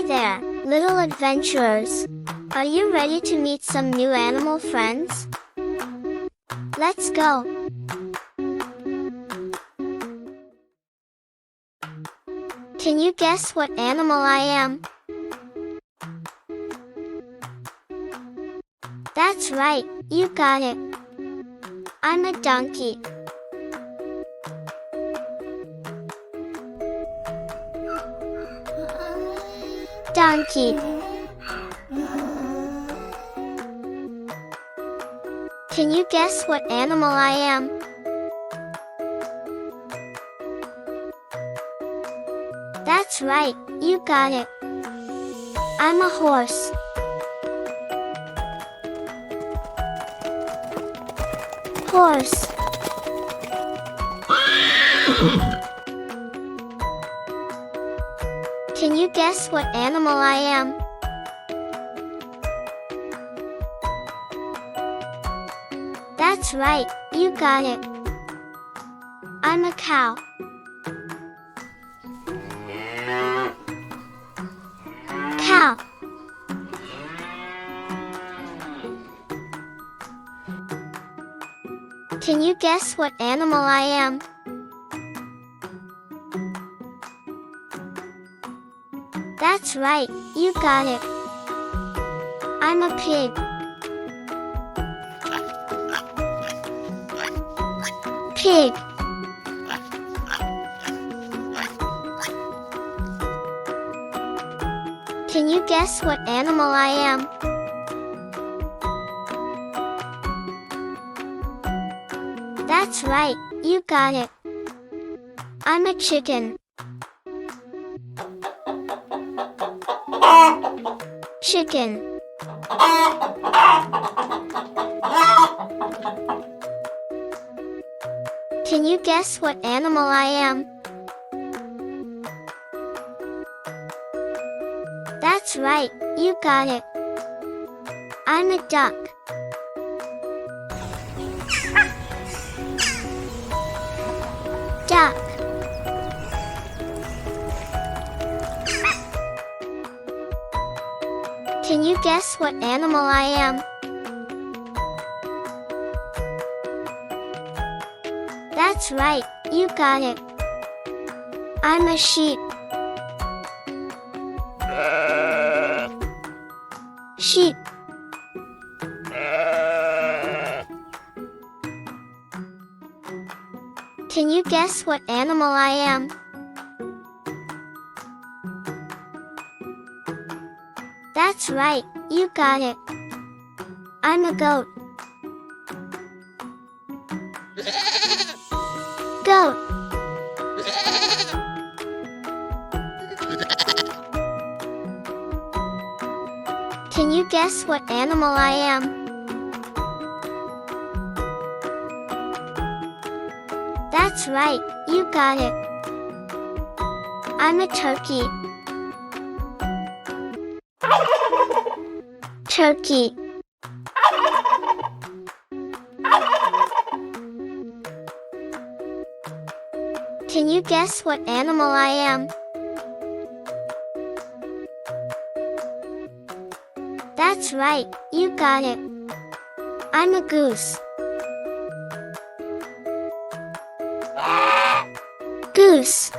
there, little adventurers. Are you ready to meet some new animal friends? Let's go! Can you guess what animal I am? That's right, you got it. I'm a donkey. Donkey. Can you guess what animal I am? That's right, you got it. I'm a horse. Horse. Can you guess what animal I am? That's right, you got it. I'm a cow. Cow. Can you guess what animal I am? That's right, you got it. I'm a pig. Pig. Can you guess what animal I am? That's right, you got it. I'm a chicken. Chicken. Can you guess what animal I am? That's right, you got it. I'm a duck. Duck. Can you guess what animal I am? That's right, you got it. I'm a sheep. Sheep. Can you guess what animal I am? That's right, you got it. I'm a goat. Goat. Can you guess what animal I am? That's right, you got it. I'm a turkey. Turkey. Can you guess what animal I am? That's right, you got it. I'm a goose. Goose.